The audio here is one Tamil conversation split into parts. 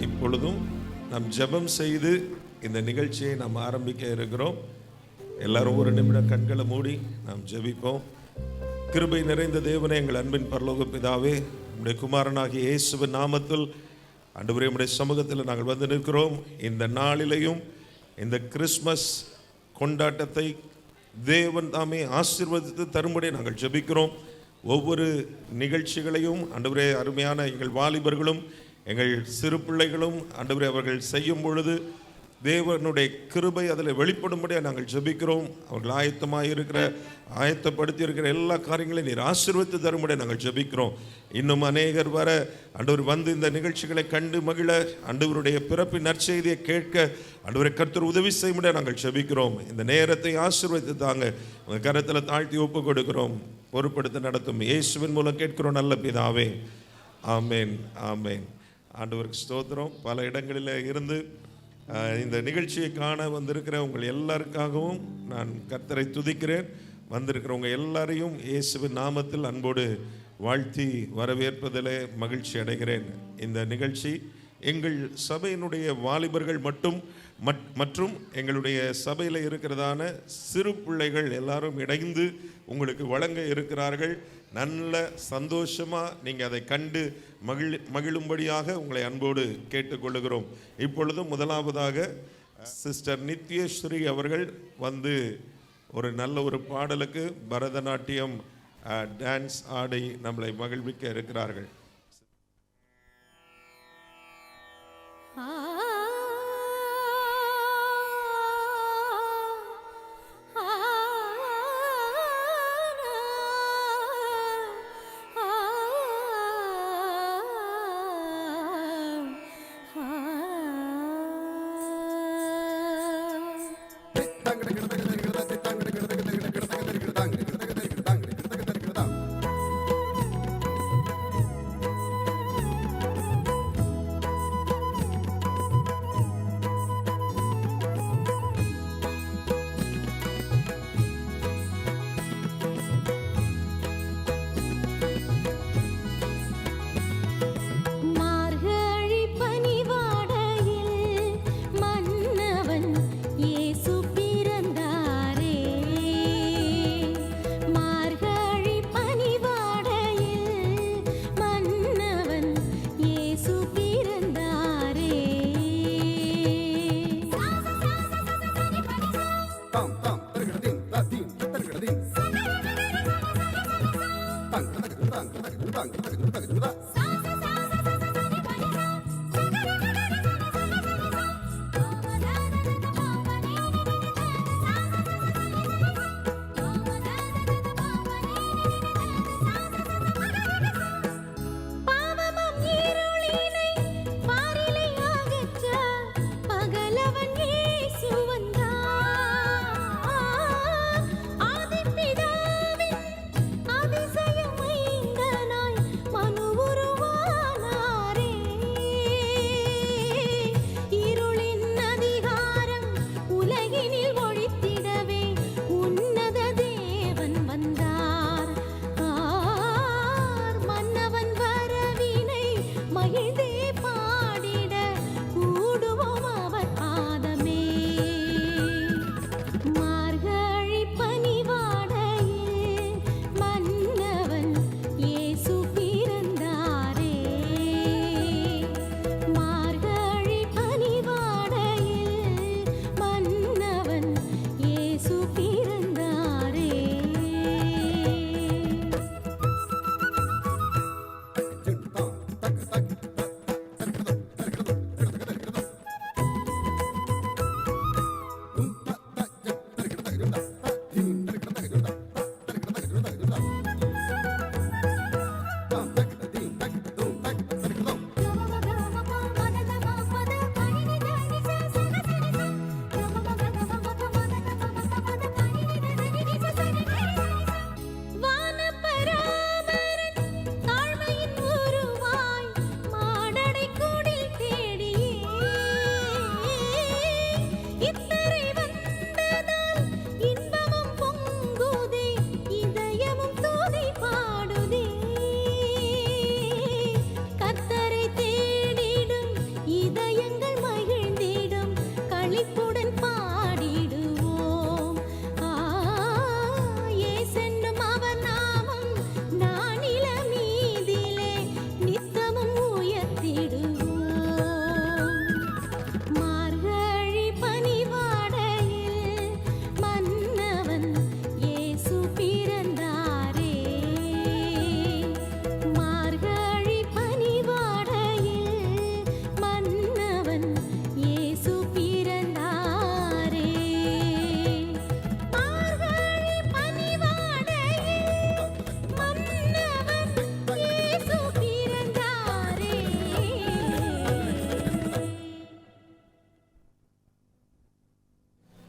இப்பொழுதும் நாம் ஜெபம் செய்து இந்த நிகழ்ச்சியை நாம் ஆரம்பிக்க இருக்கிறோம். எல்லாரும் ஒரு நிமிடம் கண்களை மூடி நாம் ஜெபிப்போம். கிருபை நிறைந்த தேவனே, எங்கள் அன்பின் பரலோக பிதாவே, உம்முடைய குமாரனாகிய இயேசுவின் நாமத்தில் ஆண்டவரே, உம்முடைய சமூகத்தில் நாங்கள் வந்து நிற்கிறோம். இந்த நாளிலையும் இந்த கிறிஸ்மஸ் கொண்டாட்டத்தை தேவன் தாமே ஆசீர்வதித்து தரும்படி நாங்கள் ஜெபிக்கிறோம். ஒவ்வொரு நிகழ்ச்சிகளையும் ஆண்டவரே, அருமையான எங்கள் வாலிபர்களும் எங்கள் சிறு பிள்ளைகளும் ஆண்டவரே அவர்கள் செய்யும் பொழுது தேவனுடைய கிருபை அதில் வெளிப்படும்படியாக நாங்கள் ஜெபிக்கிறோம். அவர்கள் ஆயத்தப்படுத்தி இருக்கிற எல்லா காரியங்களையும் நீர் ஆசீர்வதித்து தரும்படியாக நாங்கள் ஜெபிக்கிறோம். இன்னும் அநேகர் வர ஆண்டவர் வந்து இந்த நிகழ்ச்சிகளை கண்டு மகிழ, ஆண்டவருடைய பிறப்பின் நற்செய்தியை கேட்க ஆண்டவரை கர்த்தர் உதவி செய்யும்படியாக நாங்கள் ஜெபிக்கிறோம். இந்த நேரத்தை ஆசீர்வதித்து தாங்க உங்கள் கரத்தில் தாழ்த்தி ஒப்பு கொடுக்கிறோம். பொறுப்படுத்த நடத்தும் இயேசுவின் மூலம் கேட்கிறோம் நல்ல பிதாவே, ஆமேன் ஆமேன். ஆண்டவருக்கு ஸ்தோத்திரம். பல இடங்களில் இருந்து இந்த நிகழ்ச்சியை காண வந்திருக்கிற உங்கள் எல்லாருக்காகவும் நான் கர்த்தரை துதிக்கிறேன். வந்திருக்கிறவங்க எல்லாரையும் இயேசுவின் நாமத்தில் அன்போடு வாழ்த்தி வரவேற்பதிலே மகிழ்ச்சி அடைகிறேன். இந்த நிகழ்ச்சி எங்கள் சபையினுடைய வாலிபர்கள் மற்றும் எங்களுடைய சபையில் இருக்கிறதான சிறு பிள்ளைகள் எல்லாரும் இணைந்து உங்களுக்கு வழங்க இருக்கிறார்கள். நல்ல சந்தோஷமாக நீங்கள் அதை கண்டு மகிழும்படியாக உங்களை அன்போடு கேட்டுக்கொள்ளுகிறோம். இப்பொழுது முதலாவதாக சிஸ்டர் நித்யஸ்ரீ அவர்கள் வந்து ஒரு நல்ல ஒரு பாடலுக்கு பரதநாட்டியம் டான்ஸ் ஆடி நம்மளை மகிழ்விக்க இருக்கிறார்கள். அதிசயமைந்தனாய் மனு உருவ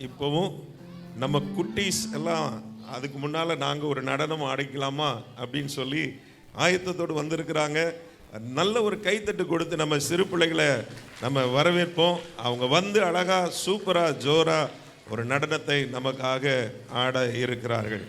இப்போவும் நம்ம குட்டீஸ் எல்லாம் அதுக்கு முன்னால் நாங்கள் ஒரு நடனம் ஆடிக்கலாமா அப்படின்னு சொல்லி ஆயத்தத்தோடு வந்திருக்கிறாங்க. நல்ல ஒரு கைத்தட்டு கொடுத்து நம்ம சிறு பிள்ளைகளை நம்ம வரவேற்போம். அவங்க வந்து அழகாக சூப்பராக ஜோராக ஒரு நடனத்தை நமக்காக ஆட இருக்கிறார்கள்.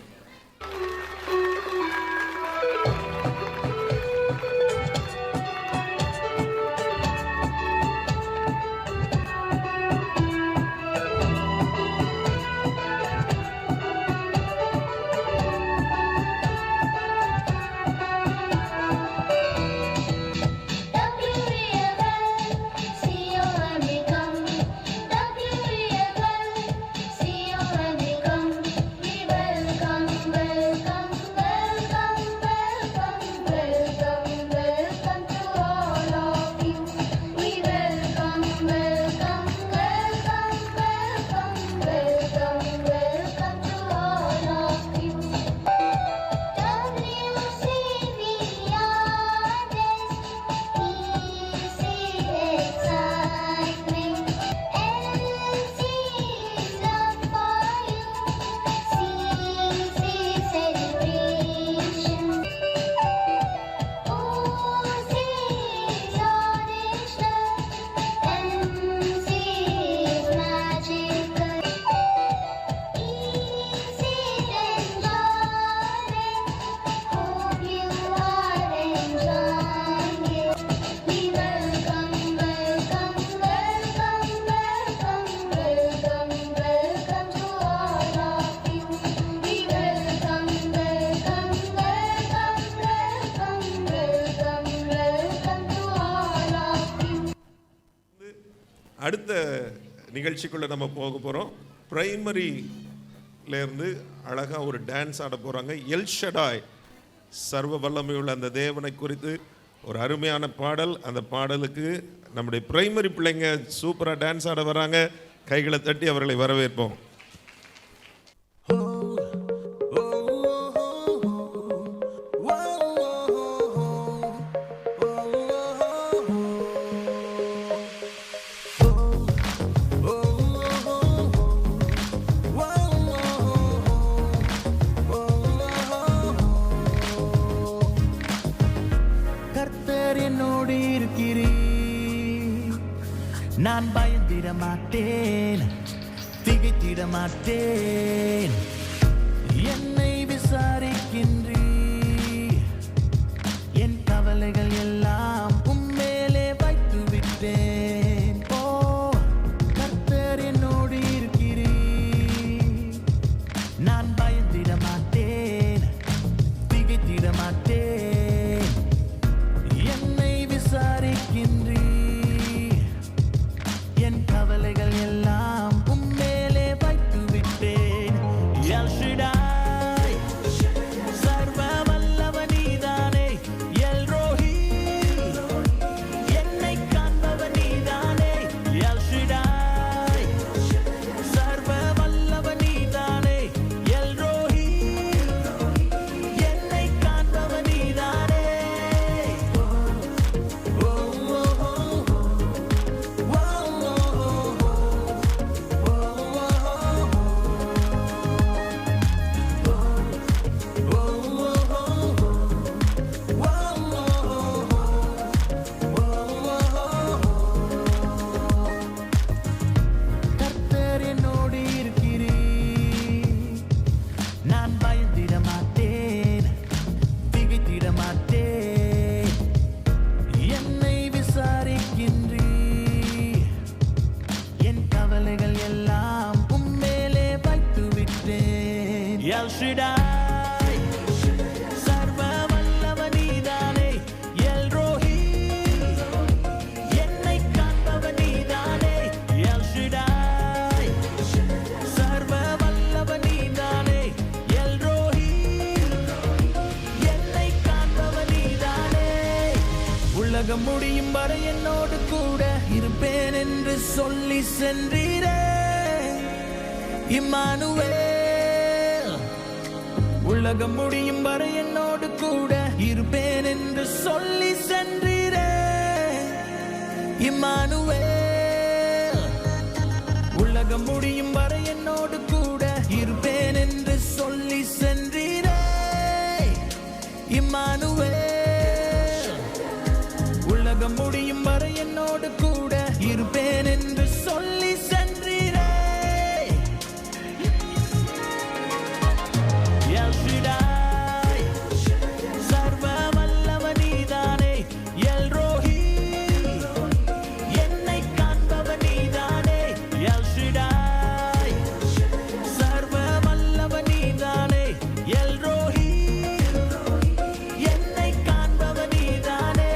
அடுத்த நிகழ்ச்சிக்குள்ளே நம்ம போக போகிறோம். பிரைமரியிலேருந்து அழகாக ஒரு டான்ஸ் ஆட போகிறாங்க. எல் ஷடாய், சர்வ வல்லமையுள்ள அந்த தேவனை குறித்து ஒரு அருமையான பாடல். அந்த பாடலுக்கு நம்முடைய பிரைமரி பிள்ளைங்க சூப்பராக டான்ஸ் ஆட வராங்க. கைகளை தட்டி அவர்களை வரவேற்போம். நான் பயந்திட மாட்டேன், திகைத்திட மாட்டேன். என்னை விசாரிக்கின்றீ, என் கவலைகள் எல்லாம் உம்மேலே வைத்து விட்டேன். ஓ கர்த்தர் என்னோடு இருக்கிறீ, நான் பயந்திட மாட்டேன், திகைத்திட மாட்டேன். என்னை விசாரிக்கின்றீ, என் கவலைகள் எல்லாம் உம்மேலே வைத்து விட்டேன். எல் ஷடாய், சர்வ வல்லவ நீதானே. எல் ரோஹி, என்னை காண்பவ நீதானே. எல் ஷடாய், சர்வ வல்லவ நீதானே. எல் ரோஹி, என்னை காண்பவ நீதானே. கர்த்தர் என்னோடு இருக்கிறீ, நான் பயந்திட மாட்டேன், திகைத்திட மாட்டேன். என்னை விசாரிக்கின்றீ, என் கவலைகள் எல்லாம் உம்மேலே வைத்து விட்டேன். எல் ஷடாய், சர்வ வல்லவ நீதானே. எல் ரோஹி, என்னை காண்பவ நீதானே. எல் ஷடாய், சர்வ வல்லவ நீதானே. எல் ரோஹி, என்னை காண்பவ நீதானே. உலகம் முடியும் வரை என்னோடு கூட இருப்பேன் என்று சொல்லி சென்றீரே இம்மானுவேல். உலகம் முடியும் வரை என்னோடு கூட இருப்பேன் என்று சொல்லி சென்றீரே இம்மானுவேல். உலகம் முடியும் வரை என்னோடு கூட இருப்பேன் என்று சொல்லி சென்றீரே இம்மானுவேல். உலகம் முடியும் வரை என்னோடு கூட இருப்பேன் என்று சொல்லி சென்றீரே. எல் ஷடாய், சர்வ வல்லவர் நீதானே. எல் ரோஹி, என்னை காண்பவர் நீதானே. எல் ஷடாய், சர்வ வல்லவர் நீதானே. எல் ரோஹி, என்னை காண்பவர் நீதானே.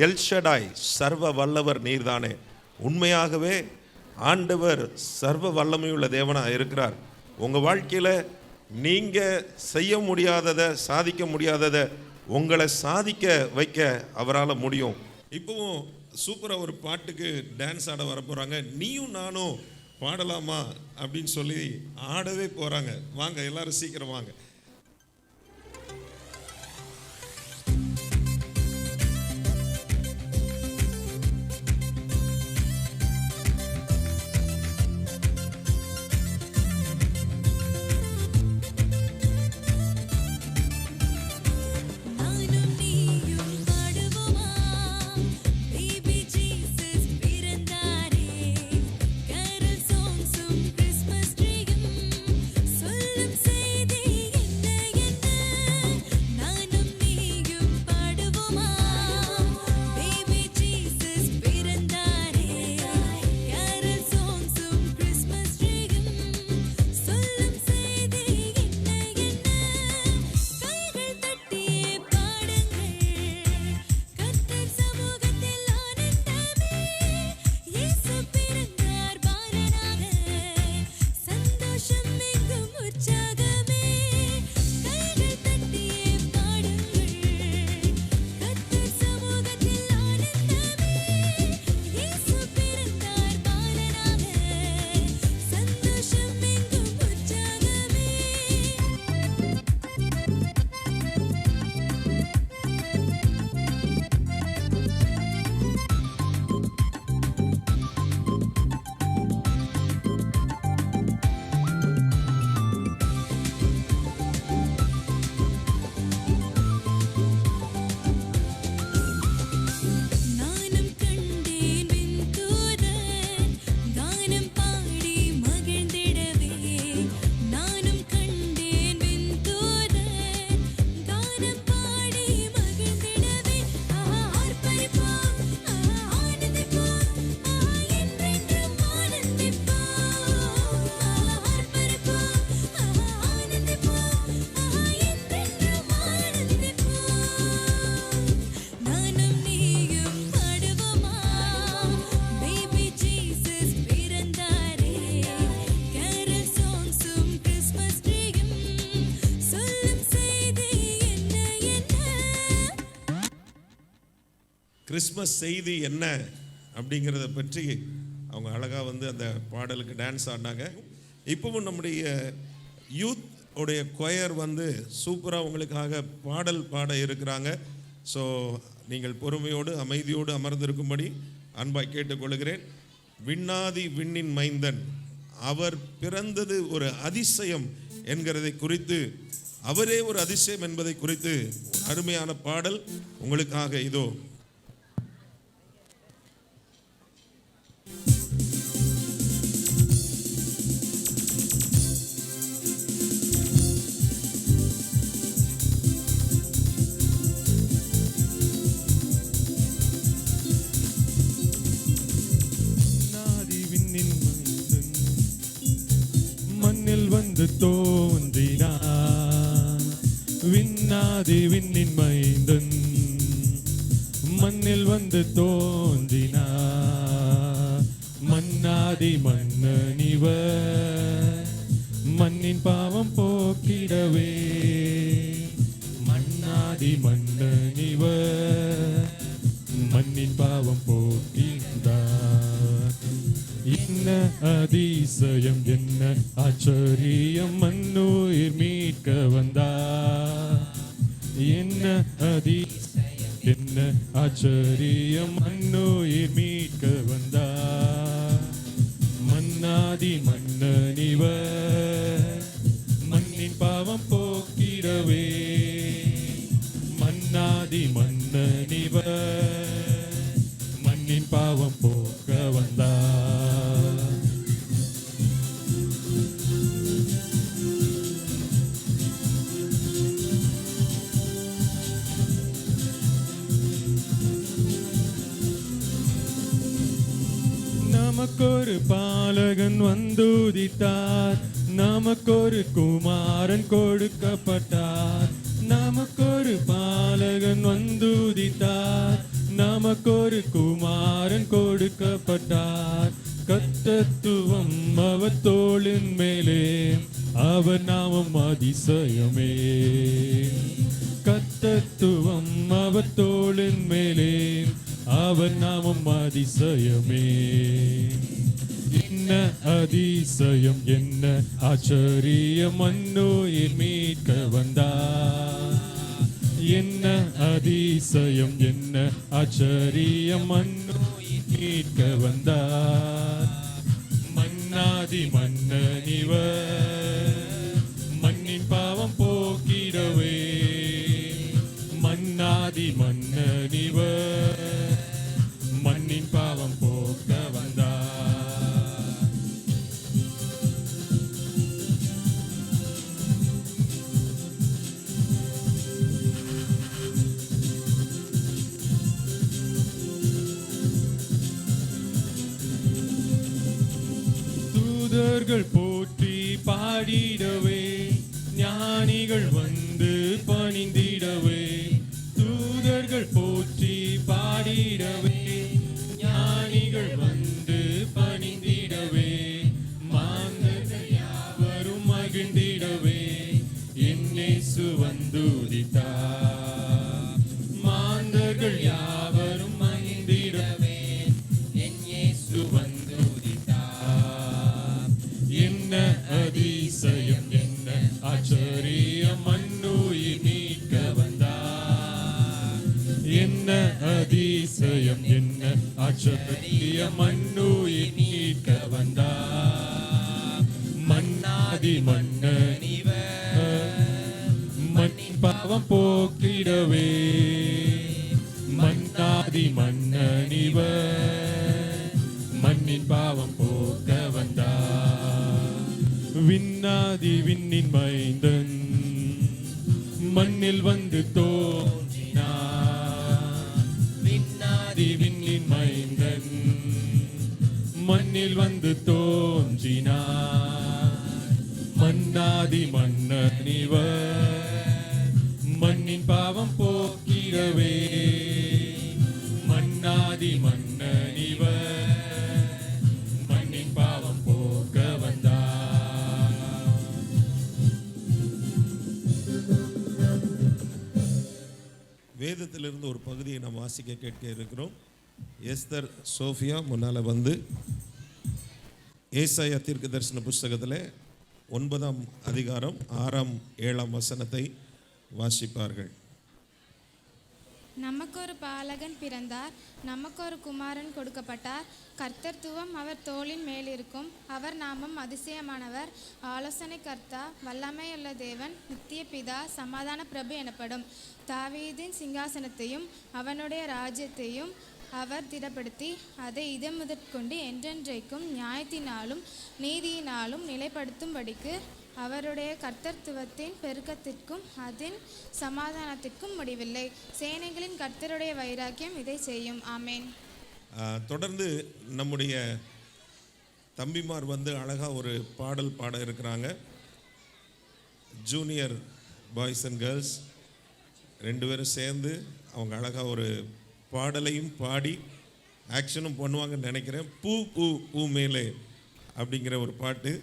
எல்ஷடாய், சர்வ வல்லவர் நீர்தானே. உண்மையாகவே ஆண்டவர் சர்வ வல்லமையுள்ள தேவனாக இருக்கிறார். உங்கள் வாழ்க்கையில் நீங்கள் செய்ய முடியாததை, சாதிக்க முடியாததை உங்களை சாதிக்க வைக்க அவரால் முடியும். இப்போவும் சூப்பராக ஒரு பாட்டுக்கு டான்ஸ் ஆட வர போகிறாங்க. நீயும் நானும் பாடலாமா அப்படின்னு சொல்லி ஆடவே போகிறாங்க. வாங்க எல்லாரும் சீக்கிரம் வாங்க. நானும் நீயும் பாடுவோமா, பேபி ஜீசஸ் பிறந்தாரே. கேரல் சாங்ஸும் கிறிஸ்மஸ் ட்ரீயும் சொல்லும் செய்தி என்ன என்ன. நானும் நீயும் பாடுவோமா, பேபி ஜீசஸ் பிறந்தாரே. கேரல் சாங்ஸும் கிறிஸ்மஸ் ட்ரீயும் சொல்லும் செய்தி என்ன என்ன. கைகள் தட்டியே பாடுங்கள், கர்த்தர் சமூகத்தில் ஆனந்தமே. இயேசு பிறந்தார் பாலனாக, சந்தோஷம் எங்கும் உற்சாகமே. கைகள் தட்டியே பாடுங்கள், கர்த்தர் சமூகத்தில் ஆனந்தமே. இயேசு பிறந்தார் பாலனாக, சந்தோஷம் எங்கும் உற்சாகமே. நானும் கண்டேன் விண்தூதர், கானம் பாடி மகிழ்ந்திடவே. நானும் கண்டேன் விண்தூதர், கானம் பாடி மகிழ்ந்திடவே. ஆர்ப்பரிப்போம், ஆனந்திப்போம், என்றென்றும் ஆனந்திப்போம். ஆர்ப்பரிப்போம், ஆனந்திப்போம், என்றென்றும் ஆனந்திப்போம். நானும் நீயும் பாடுவோமா, பேபி ஜீசஸ் பிறந்தாரே. கேரல் சாங்ஸும் கிறிஸ்மஸ் ட்ரீயும் சொல்லும் செய்தி என்ன என்ன. கிறிஸ்மஸ் செய்தி என்ன அப்படிங்கிறத பற்றி அவங்க அழகாக அந்த பாடலுக்கு டான்ஸ் ஆடினாங்க. இப்போவும் நம்முடைய யூத் உடைய கொயர் சூப்பராக உங்களுக்காக பாடல் பாட இருக்கிறாங்க. ஸோ நீங்கள் பொறுமையோடு அமைதியோடு அமர்ந்திருக்கும்படி அன்பாய் கேட்டுக்கொள்கிறேன். விண்ணாதி விண்ணின் மைந்தன் அவர் பிறந்தது ஒரு அதிசயம் என்கிறதை குறித்து, அவரே ஒரு அதிசயம் என்பதை குறித்து ஒரு அருமையான பாடல் உங்களுக்காக இதோ. வந்து தோன்றினார். விண்ணாதி விண்ணின் மைந்தன் மண்ணில் வந்து தோன்றினார். மன்னாதி மன்னனிவர் மண்ணின் பாவம் போக்கிடவே. மன்னாதி மன்னனிவர் மண்ணின் பாவம் போக்கின்றார். என்ன அதிசயம் என்ன ஆச்சரியம் மண்ணுயிர் மீட்க வந்தார். என்ன அதிசயம் என்ன ஆச்சரியம் மண்ணுயிர் மீட்க வந்தார். மன்னாதி மன்னனிவர் மண்ணின் பாவம் போக்கிடவே. மன்னாதி மன்னனிவர் மண்ணின் பாவம் போக்க வந்தார். நமக்கொரு பாலகன் வந்துதித்தார். நமக்கொரு குமாரன் கொடுக்கப்பட்டார். நமக்கொரு பாலகன் வந்துதித்தார். நமக்கொரு குமாரன் கொடுக்கப்பட்டார். கர்த்தத்துவம் அவர் தோளின் மேலே அவர் நாமம் அதிசயமே. கர்த்தத்துவம் அவர் தோளின் மேலே அவர் நாமம் அதிசயமே. என்ன அதிசயம் என்ன ஆச்சரியம் மண்ணுயிர் மீட்க வந்தார். என்ன அதிசயம் என்ன ஆச்சரியம் மண்ணுயிர் மீட்க வந்தார். மன்னாதி மன்னனிவர் மண்ணின் பாவம் போக்கிடவே. மன்னாதி மன்னனிவர் மண்ணின் பாவம் போக்க வந்தார். தூதர்கள் போற்றி பாடிடவே. ஞானிகள் வந்து பணிந்திடவே. தூதர்கள் போற்றி பாடிடவே. ஞானிகள் வந்து பணிந்திடவே. மாந்தர்கள் யாவரும் மகிழ்ந்திடவே. என் இயேசு வந்துதித்தார். மாந்தர்கள் யாவரும் மகிழ்ந்திடவே. என் இயேசு வந்துதித்தார். என்ன அதிசயம் என்ன ஆச்சரியம் மண்ணுயிர் மீட்க வந்தார். என்ன அதிசயம் என்ன ஆச்சரியம் மண்ணுயிர் மீட்க வந்தார். மன்னாதி மன்னனிவர் மண்ணின் பாவம் போக்கிடவே. மன்னாதி மன்னனிவர் மண்ணின் பாவம் போக்க வந்தார். விண்ணாதி விண்ணின் மைந்தன் மண்ணில் வந்து தோன்றினார். விண்ணாதி விண்ணின் மைந்தன் மண்ணில் வந்து தோன்றினார். மன்னாதி மன்னனிவர் மண்ணின் பாவம் போக்கிடவே. மன்னாதி மன்னனிவர் மண்ணின் பாவம் போக்க வந்தார். வேதத்திலிருந்து ஒரு பகுதியை நாம் வாசிக்க கேட்க இருக்கிறோம். எஸ்தர் சோஃபியா முன்னால் வந்து ஏசாயா தீர்க்கதரிசன புஸ்தகத்தில் 9ஆம் அதிகாரம் 6ஆம் 7ஆம் வசனத்தை வாசிப்பார்கள். நமக்கொரு பாலகன் பிறந்தார். நமக்கொரு குமாரன் கொடுக்கப்பட்டார். கர்த்தத்துவம் அவர் தோளின் மேலிருக்கும். அவர் நாமம் அதிசயமானவர், ஆலோசனை கர்த்தா, வல்லமையுள்ள தேவன், நித்திய பிதா, சமாதான பிரபு எனப்படும். தாவீதின் சிங்காசனத்தையும் அவனுடைய ராஜ்யத்தையும் அவர் திடப்படுத்தி அதை முதற்கொண்டு என்றென்றைக்கும் நியாயத்தினாலும் நீதியினாலும் நிலைப்படுத்தும்படிக்கு அவருடைய கர்த்தத்துவத்தின் பெருக்கத்திற்கும் அதன் சமாதானத்திற்கும் முடிவில்லை. சேனைகளின் கர்த்தருடைய வைராக்கியம் இதை செய்யும். ஆமேன். தொடர்ந்து நம்முடைய தம்பிமார் வந்து அழகாக ஒரு பாடல் பாட இருக்கிறாங்க. ஜூனியர் பாய்ஸ் அண்ட் கேர்ள்ஸ் 2 பேரும் சேர்ந்து அவங்க அழகாக ஒரு பாடலையும் பாடி ஆக்ஷனும் பண்ணுவாங்கன்னு நினைக்கிறேன். பூ பூ பூ மேலே அப்படிங்கிற ஒரு பாட்டு.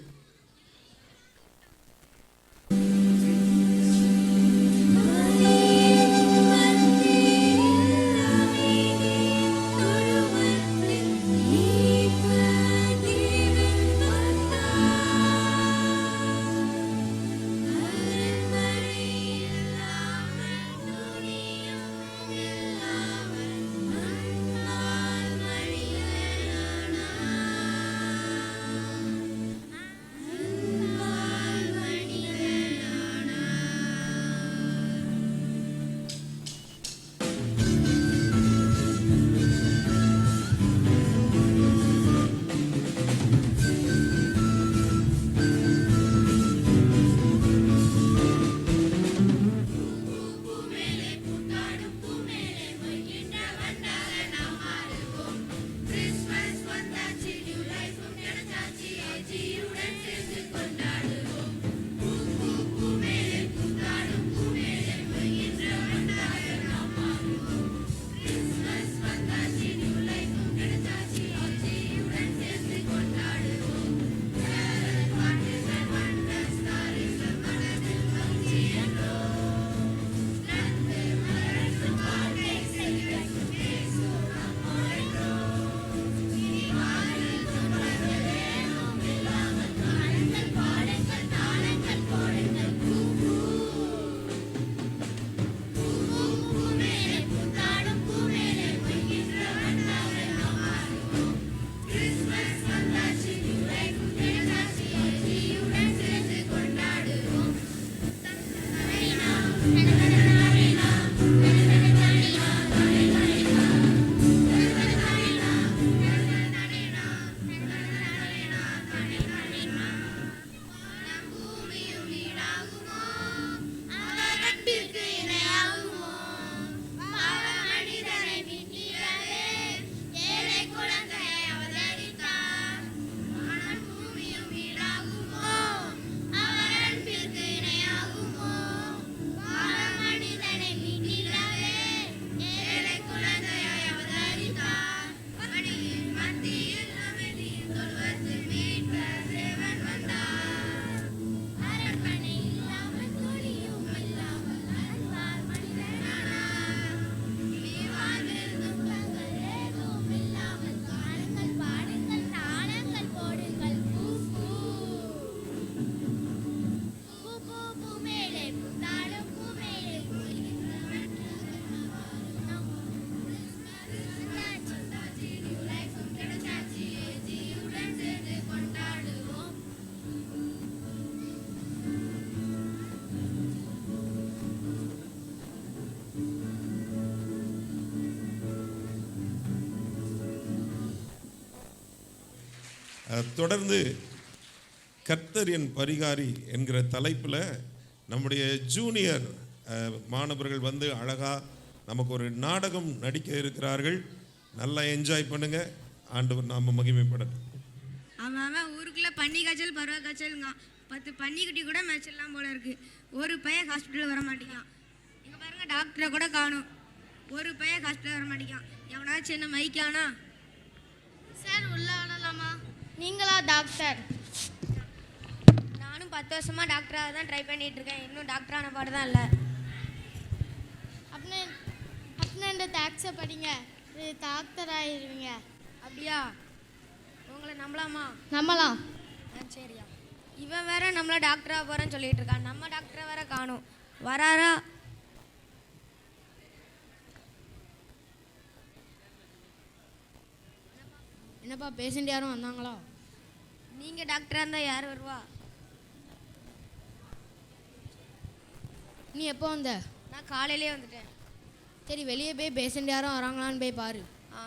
தொடர்ந்து கர்த்தர் என் பரிகாரி என்கிற தலைப்பில் நம்முடைய ஜூனியர் மாணவர்கள் வந்து அழகாக நமக்கு ஒரு நாடகம் நடிக்க இருக்கிறார்கள். நல்லா என்ஜாய் பண்ணுங்க. ஆண்டவர் நாம மகிமைப்படட்டும். அவன் ஊருக்குள்ள பன்னி காய்ச்சல் பருவ காய்ச்சலுங்க 10 பன்னிக்குட்டி கூட மேய்ச்சிடலாம் போல இருக்கு. ஒரு பையன் ஹாஸ்பிட்டல் வர மாட்டேங்கான். இங்க பாருங்க டாக்டரை கூட காணும். ஒரு பையன் ஹாஸ்பிட்டல் வர மாட்டேங்கான். எவனாச்சும் என்ன மைக்கானா? சார் உள்ள வரலாமா? நீங்களா டாக்டர்? நானும் 10 வருஷமா டாக்டராக தான் ட்ரை பண்ணிட்டு இருக்கேன். இன்னும் டாக்டர் ஆன பாடு தான் இல்லை. அப்படின்னா இந்த டாக்ஸை படிங்க, டாக்டர் ஆயிடுவீங்க. அப்படியா? உங்களை நம்பலாமா? நம்பலாம். சரியா. இவன் வேற நம்மள டாக்டராக போகிறேன்னு சொல்லிட்டு இருக்கான். நம்ம டாக்டரை வேற காணும். வராரா? என்னப்பா பேஷண்ட் யாரும் வந்தாங்களா? நீங்கள் டாக்டராக இருந்தால் யார் வருவா? நீ எப்போ வந்த? நான் காலையிலே வந்துட்டேன். சரி வெளியே போய் பேஷண்ட் யாரும் வராங்களான்னு போய் பாரு. ஆ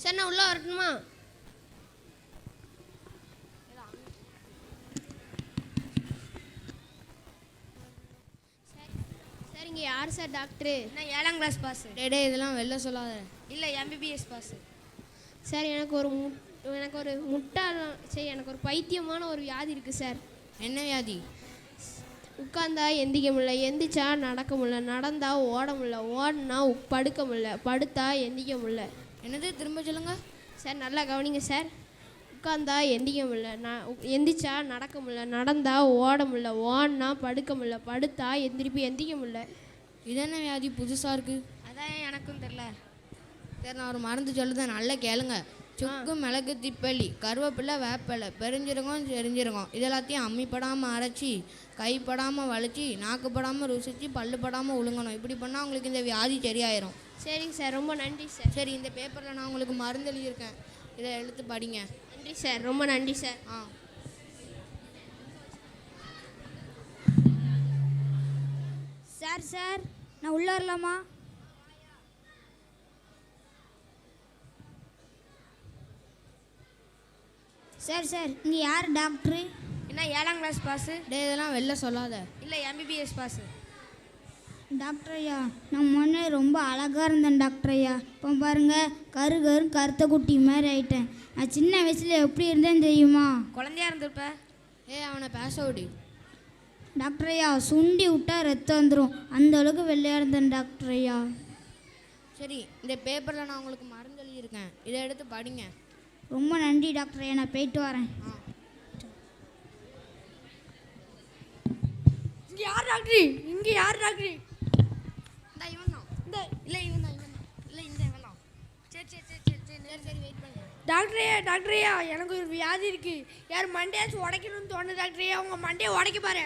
சரி நான் உள்ளே வரட்டுமா? சரிங்க. யார் சார் டாக்டரு? நான் 7ஆம் கிளாஸ் பாஸ். டே இதெல்லாம் வெளில சொல்லாத. இல்லை எம்பிபிஎஸ் பாஸ். சார் எனக்கு ஒரு முட்டாள் சரி எனக்கு ஒரு பைத்தியமான ஒரு வியாதி இருக்குது சார். என்ன வியாதி? உட்காந்தா எந்திக்க முடியல, எந்திரிச்சா நடக்க முடியல, நடந்தா ஓட முடியல, ஓடினா படுக்க முடியல, படுத்தா எந்திக்க முடியல. என்னது திரும்ப சொல்லுங்க சார் நல்லா கவனிங்க சார். உட்காந்தா எந்திக்க முடியல, எந்திரிச்சா நடக்க முடியல, நடந்தா ஓட முடியல, ஓடினா படுக்க முடியல, படுத்தா எந்திரிக்க முடியல. இது என்ன வியாதி புதுசாக இருக்குது? அதான் எனக்கும் தெரில. சரி நான் ஒரு மருந்து சொல்லுதேன், நல்லா கேளுங்க. சுக்கு, மிளகு, திப்பள்ளி, கருவேப்பிலை, வேப்பிலை, பெருஞ்சீரகம், செரிஞ்சீரகம் இது எல்லாத்தையும் அம்மிப்படாமல் அரைச்சி, கைப்படாமல் வலிச்சு, நாக்குப்படாமல் ருசித்து, பல்லுப்படாமல் உழுங்கணும். இப்படி பண்ணால் உங்களுக்கு இந்த வியாதி சரியாயிரும். சரிங்க சார், ரொம்ப நன்றி சார். சரி, இந்த பேப்பரில் நான் உங்களுக்கு மருந்து எழுதியிருக்கேன், இதை எடுத்து படிங்க. நன்றி சார், ரொம்ப நன்றி சார். சார் நான் உள்ளே வரலாமா? சார் இங்கே யார் டாக்டரு? என்ன 7ஆம் கிளாஸ் பாஸு? இதெல்லாம் வெளில சொல்லாத. இல்லை MBBS பாஸு. டாக்டர் ஐயா, நான் முன்னே ரொம்ப அழகாக இருந்தேன் டாக்டர் ஐயா. இப்போ பாருங்கள், கருத்த குட்டி மாதிரி ஆயிட்டேன். நான் சின்ன வயசில் எப்படி இருந்தேன்னு தெரியுமா? குழந்தையா இருந்திருப்ப. அவனை பேச விடு. டாக்டர் ஐயா, சுண்டி விட்டா ரத்தம் வந்துடும், அந்த அளவுக்கு வெள்ளையாக இருந்தேன் டாக்டர் ஐயா. சரி, இந்த பேப்பரில் நான் உங்களுக்கு மருந்து எழுதியிருக்கேன், இதை எடுத்து படிங்க. ரொம்ப நன்றி டாக்டர் ஐயா, நான் போயிட்டு வரேன். இங்கே யார் டாக்டரு? இவன் தான். இல்லை இவன் தான். சரி வெயிட் பண்ணுங்க. டாக்டரையா எனக்கு ஒரு வியாதி இருக்கு. யார் மண்டையாச்சும் உடைக்கணும்னு தோணுது டாக்டரையா, உங்க மண்டையை உடைக்க பாரு.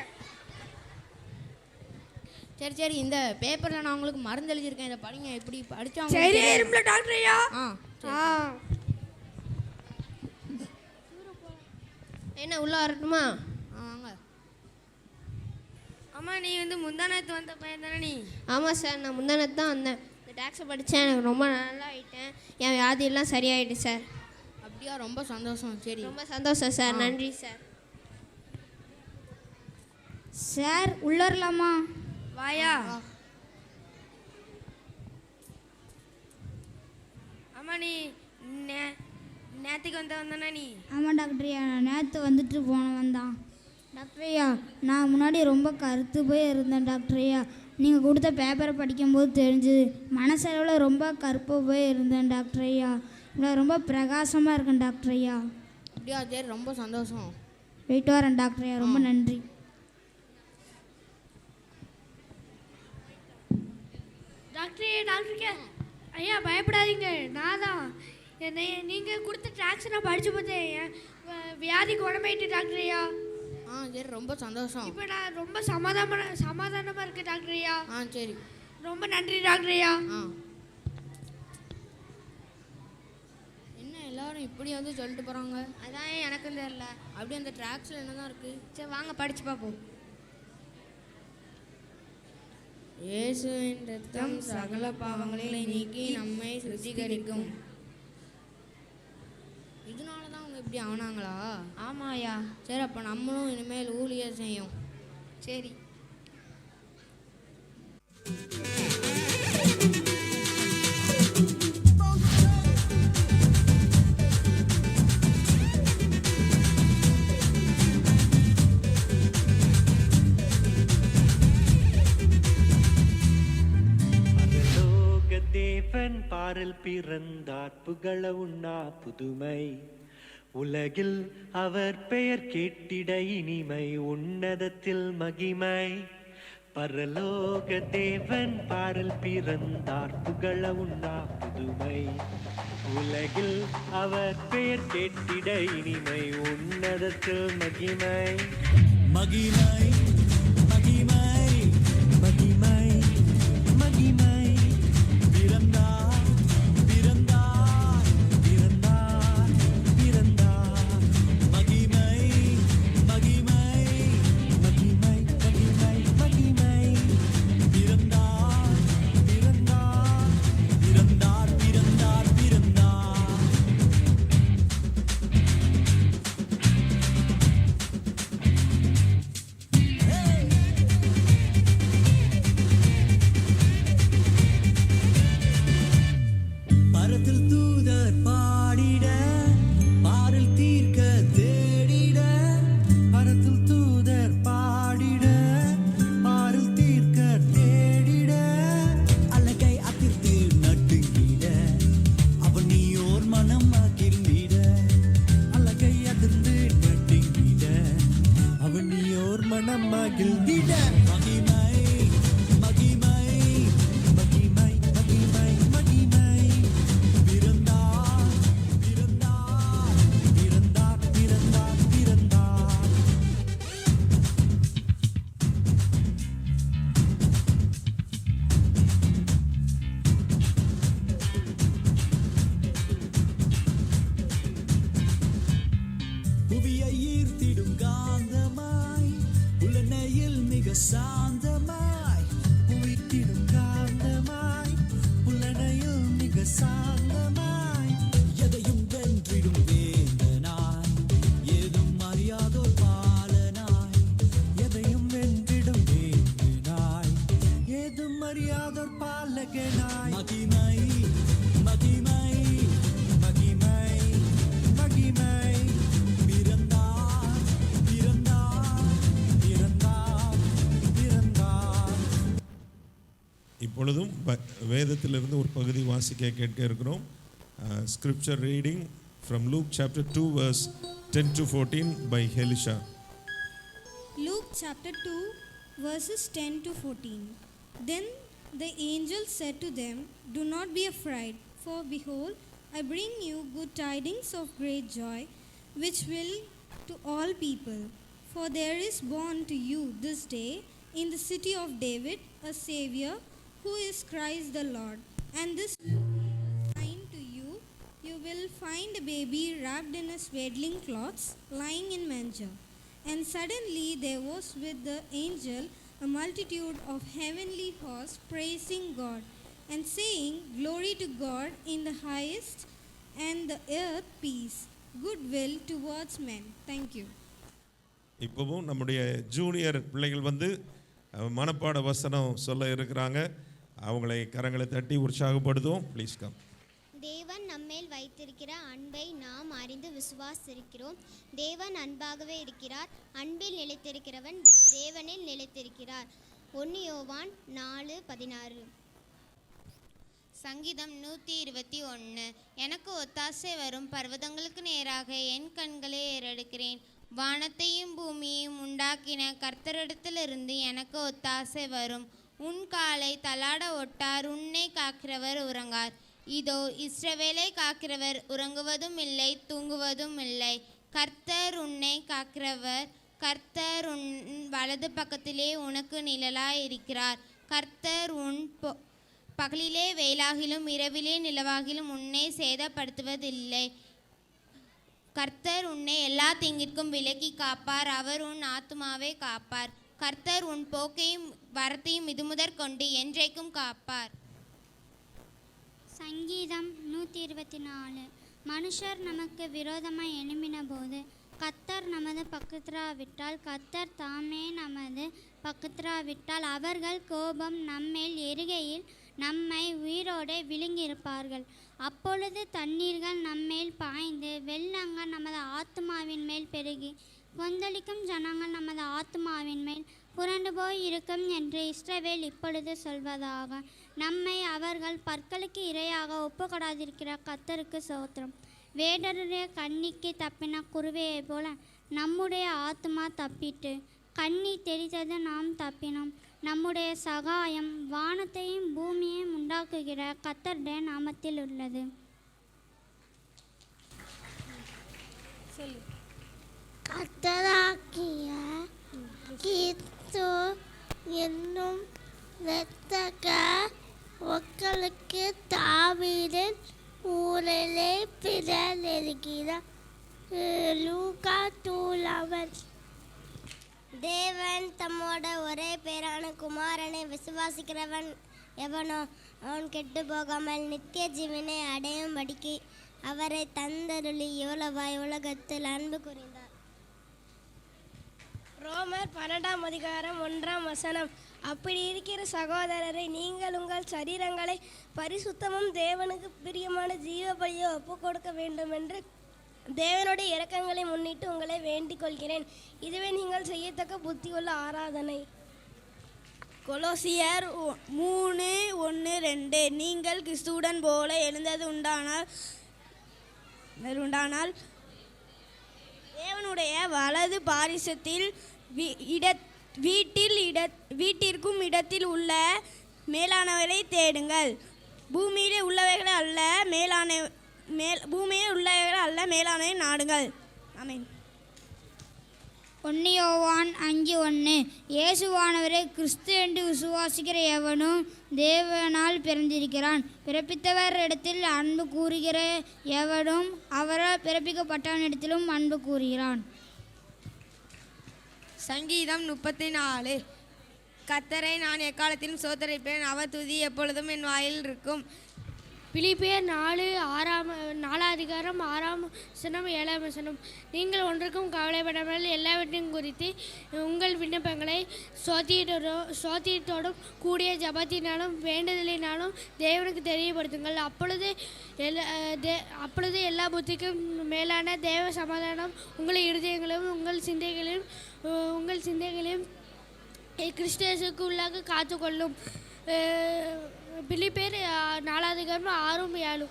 சரி இந்த பேப்பரில் நான் உங்களுக்கு மருந்து எழுதியிருக்கேன், இதை படிங்க. இப்படி படித்தா சரி இரும்பல டாக்டரையா. என்ன உள்ளே வரட்டுமா? வாங்க. அம்மா நீ முந்தானத்து வந்த பையன் தானே நீ? ஆமாம் சார், நான் முந்தானத்து தான் வந்தேன். இந்த டாக்ஸை படித்தேன், எனக்கு ரொம்ப நல்லா ஆகிட்டேன். என் வியாதியெல்லாம் சரியாயிட்டு சார். அப்படியா, ரொம்ப சந்தோஷம். சரி ரொம்ப சந்தோஷம் சார், நன்றி சார். சார் உள்ளே வரலாமா? வாயா. அம்மா நீ நேற்றுக்கு வந்தானே நீ? ஆமாம் டாக்டர் ஐயா, நான் நேற்று வந்துட்டு போனவன் தான். டாக்டர் ஐயா, நான் முன்னாடி ரொம்ப கருத்து போய் இருந்தேன் டாக்டர் ஐயா. நீங்கள் கொடுத்த பேப்பரை படிக்கும்போது தெரிஞ்சுது, மனசளவில் ரொம்ப கருப்பாக போய் இருந்தேன் டாக்டர் ஐயா. இப்போ ரொம்ப பிரகாசமாக இருக்கேன் டாக்டர் ஐயா. அப்படியா, சரி ரொம்ப சந்தோஷம். போயிட்டு வரேன் டாக்டர் ஐயா, ரொம்ப நன்றி. டாக்டர் ஐயா பயப்படாதீங்க, நான் தான். நீங்கள் கொடுத்த டாக்ஸை நான் படித்து பார்த்தேன், என் வியாதி குணமாயிட்டு டாக்டர் ஐயா. சரி ரொம்ப சந்தோஷம். இப்போ நான் ரொம்ப சமாதானமாக இருக்கேன் டாக்டர் ஐயா. சரி ரொம்ப நன்றி டாக்டர் ஐயா. என்ன எல்லாரும் இப்படி சொல்லிட்டு போகிறாங்க? அதான் எனக்கும் தெரியல. அப்படி அந்த ட்ராக்ஸில் என்ன தான் இருக்குது? சரி வாங்க படித்து பார்ப்போம். இயேசுவின் இரத்தம் சகல பாவங்களை நீக்கி நம்மை சுத்திகரிக்கும். இதனால தான் அவங்க இப்படி ஆனாங்களா? ஆமாயா. சரி, அப்போ நம்மளும் இனிமேல் ஊழியர் செய்யும். சரி. தேவன் பாரில் பிறந்தார், புகழ உண்ணா புதுமை. உலகில் அவர் பெயர் கேட்டிட இனிமை, உன்னதத்தில் மகிமை. பரலோக தேவன் பாரில் பிறந்தார், புகழ உண்ணா புதுமை. உலகில் அவர் பெயர் கேட்டிட இனிமை, உன்னதத்தில் மகிமை. மகிமை மகிமை மகிமை மகிமை. அரசாங்கமாய் எதையும் வென்றிடும் வேந்தனாய் ஏதும் அறியாதோர் பாலனாய் எதையும் வென்றிடும் வேந்தனாய் ஏதும் அறியாதோர் பாலகனாய் மகிமை மகிமை மகிமை மகிமை பிறந்தார் பிறந்தார் பிறந்தார் பிறந்தார். இப்பொழுதும் வேதத்திலிருந்து ஒரு பகுதி வாசிக்க கேட்க இருக்கிறோம். Scripture reading from look chapter 2 verse 10 to 14 by Helisha. Luke chapter 2 verses 10 to 14. Then the angel said to them, "Do not be afraid, for behold, I bring you good tidings of great joy, which will to all people. For there is born to you this day in the city of David a Savior, who is Christ the Lord. And this sign to you, you will find a baby wrapped in a swaddling cloths, lying in manger." And suddenly there was with the angel a multitude of heavenly hosts praising God and saying, "Glory to God in the highest, and the earth peace, goodwill towards men." Thank you. இப்போவும் நம்முடைய ஜூனியர் பிள்ளைகள் வந்து மனப்பாட வசனம் சொல்ல இருக்கிறாங்க. அவங்களை கரங்களை தட்டி உற்சாகப்படுத்துவோம். Please come. தேவன் நம்மேல் வைத்திருக்கிற அன்பை நாம் அறிந்து விசுவாசிக்கிறோம். தேவன் அன்பாகவே இருக்கிறார். அன்பில் நிலைத்திருக்கிறவன் தேவனில் நிலைத்திருக்கிறார். 1 யோவான் 4:16. சங்கீதம் 121. எனக்கு ஒத்தாசை வரும் பர்வதங்களுக்கு நேராக என் கண்களை ஏறெடுக்கிறேன். வானத்தையும் பூமியையும் உண்டாக்கின கர்த்தரிடத்திலிருந்து எனக்கு ஒத்தாசை வரும். உன் காலை தள்ளாட ஒட்டார், உன்னை காக்கிறவர் உறங்கார். இதோ இஸ்ரவேலை காக்கிறவர் உறங்குவதும் இல்லை, தூங்குவதும் இல்லை. கர்த்தர் உன்னை காக்கிறவர். கர்த்தர் உன் வலது பக்கத்திலே உனக்கு நிழலாய் இருக்கிறார். கர்த்தர் உன் பகலிலே வெயிலாகிலும் இரவிலே நிலவாகிலும் உன்னை சேதப்படுத்துவதில்லை. கர்த்தர் உன்னை எல்லா தீங்கிற்கும் விலக்கி காப்பார். அவர் உன் ஆத்துமாவை காப்பார். கர்த்தர் உன் போக்கையும் வரத்தையும் இதுமுதற் கொண்டு என்றைக்கும் காப்பார். சங்கீதம் 124. மனுஷர் நமக்கு விரோதமாய் எழும்பின போது கர்த்தர் நமது பக்கத்திராவிட்டால், கர்த்தர் தாமே நமது பக்கத்திராவிட்டால், அவர்கள் கோபம் நம்மேல் எரிகையில் நம்மை உயிரோடு விழுங்கியிருப்பார்கள். அப்பொழுது தண்ணீர்கள் நம்மேல் பாய்ந்து வெள்ளங்கள் நமது ஆத்துமாவின் மேல் பெருகி கொந்தளிக்கும் ஜனங்கள் நமது ஆத்துமாவின் மேல் புரண்டு போய் இருக்கும் என்று இஸ்ரவேல் இப்பொழுது சொல்வதாக. நம்மை அவர்கள் பற்களுக்கு இரையாக ஒப்புக்கொடாதிருக்கிற கர்த்தருக்கு ஸ்தோத்திரம். வேடருடைய கண்ணிக்கு தப்பின குருவையை போல நம்முடைய ஆத்துமா தப்பிட்டு, கண்ணி தெரித்தது நாம் தப்பினோம். நம்முடைய சகாயம் வானத்தையும் பூமியையும் உண்டாக்குகிற கர்த்தருடைய நாமத்தில் உள்ளது. கர்த்தராகிய கிறிஸ்து என்னும் இரட்சகர் உங்களுக்கு தாவீதின் ஊரிலே பிறந்திருக்கிறார். லூக்கா 2:11. தேவன் தம்மோட ஒரே பேரான குமாரனை விசுவாசிக்கிறவன் எவனோ அவன் கெட்டு போகாமல் நித்திய ஜீவனை அடையும்படிக்கு அவரை தந்தருளி இவ்வளவாய் உலகத்தில் அன்பு கூர்ந்தார். ரோமர் 12:1. அப்படி இருக்கிற சகோதரரை, நீங்கள் உங்கள் சரீரங்களை பரிசுத்தமும் தேவனுக்கு பிரியமான ஜீவ பலியை ஒப்பு கொடுக்க வேண்டும் என்று தேவனுடைய இரக்கங்களை முன்னிட்டு உங்களை வேண்டிக் கொள்கிறேன். இதுவே நீங்கள் செய்யத்தக்க புத்தியுள்ள ஆராதனை. கொலோசியர் 3:1-2. நீங்கள் கிறிஸ்துவுடன் போல எழுந்தது உண்டானால் தேவனுடைய வலது பாரிசத்தில் வீட்டிற்கும் இடத்தில் உள்ள மேலானவரை தேடுங்கள். பூமியிலே உள்ளவைகளை அல்ல, பூமியில் உள்ளவைகளை அல்ல, மேலானவை நாடுங்கள். ஆமென். 1 யோவான் 5:1. இயேசுவானவரை கிறிஸ்து என்று விசுவாசிக்கிற எவனும் தேவனால் பிறந்திருக்கிறான். பிறப்பித்தவர் இடத்தில் அன்பு கூறுகிற எவனும் அவரால் பிறப்பிக்கப்பட்டவனிடத்திலும் அன்பு கூறுகிறான். சங்கீதம் 34. கர்த்தரை நான் எக்காலத்திலும் சோதரிப்பேன். அவர் துதி எப்பொழுதும் என் வாயில் இருக்கும். பிலிப்பியர் 4 அதிகாரம் 6 வசனம் 7 வசனம். நீங்கள் ஒன்றுக்கும் கவலைப்படாமல் எல்லாவற்றையும் குறித்து உங்கள் விண்ணப்பங்களை சோத்தியத்தோடும் கூடிய ஜபத்தினாலும் வேண்டுதலினாலும் தேவனுக்கு தெரியப்படுத்துங்கள். அப்பொழுது எல்லா புத்திக்கும் மேலான தேவ சமாதானம் உங்கள் இருதயங்களும் உங்கள் சிந்தைகளையும் கிறிஸ்துவுக்கு உள்ளாக காத்துக்கொள்ளும். பிலிப்பியர் 4 அதிகாரம் 6-7.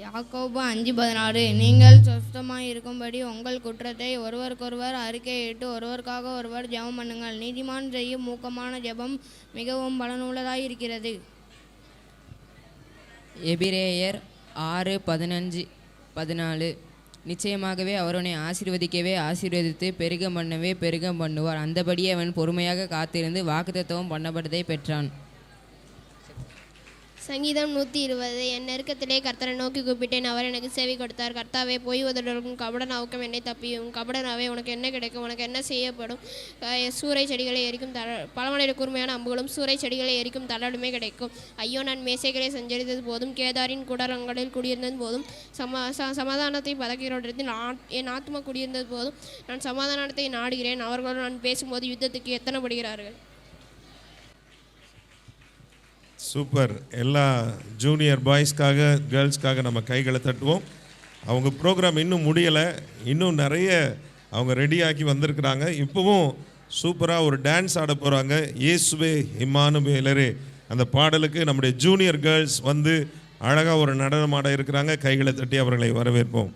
யாக்கோபு 5:16. நீங்கள் சொஸ்தமாய் இருக்கும்படி உங்கள் குற்றத்தை ஒருவருக்கொருவர் அறிக்கையிட்டு ஒருவருக்காக ஒருவர் ஜெபம் பண்ணுங்கள். நீதிமான் செய்யும் மூக்கமான ஜெபம் மிகவும் பலனுள்ளதாய் இருக்கிறது. எபிரேயர் 6:15-14. நிச்சயமாகவே அவர் உன்னை ஆசீர்வதிக்கவே ஆசீர்வதித்து பெருக பண்ணுவார். அந்தபடியே அவன் பொறுமையாக காத்திருந்து வாக்குத்தத்தம் பண்ணப்பட்டதை பெற்றான். சங்கீதம் 120. என் நெருக்கத்திலே கர்த்தரை நோக்கி கூப்பிட்டேன், அவர் எனக்கு செவி கொடுத்தார். கர்த்தாவே, போய் உதடும் கபட நாவுக்கம் என்னை தப்பியும். கபட நாவே, உனக்கு என்ன கிடைக்கும்? உனக்கு என்ன செய்யப்படும்? சூறை செடிகளை எரிக்கும் பலமனையில் கூர்மையான அம்புகளும் சூறை செடிகளை எரிக்கும் தளடுமே கிடைக்கும். ஐயோ, நான் மேசைகளை சஞ்சரித்தது போதும், கேதாரின் கூடாரங்களில் குடியிருந்தது போதும், சமாதானத்தை பதக்கிறோடத்தில் என் ஆத்மா குடியிருந்தது போதும். நான் சமாதானத்தை நாடுகிறேன். அவர்களோடு நான் பேசும்போது யுத்தத்துக்கு எத்தனைப்படுகிறார்கள். சூப்பர். எல்லா ஜூனியர் பாய்ஸ்க்காக கேர்ள்ஸ்க்காக நம்ம கைகளை தட்டுவோம். அவங்க ப்ரோக்ராம் இன்னும் முடியலை, இன்னும் நிறைய அவங்க ரெடியாக்கி வந்திருக்கிறாங்க. இப்போவும் சூப்பராக ஒரு டான்ஸ் ஆட போகிறாங்க. இயேசுவே இம்மானுவேலரே அந்த பாடலுக்கு நம்முடைய ஜூனியர் கேர்ள்ஸ் வந்து அழகாக ஒரு நடனம் ஆட இருக்கிறாங்க. கைகளை தட்டி அவர்களை வரவேற்போம்.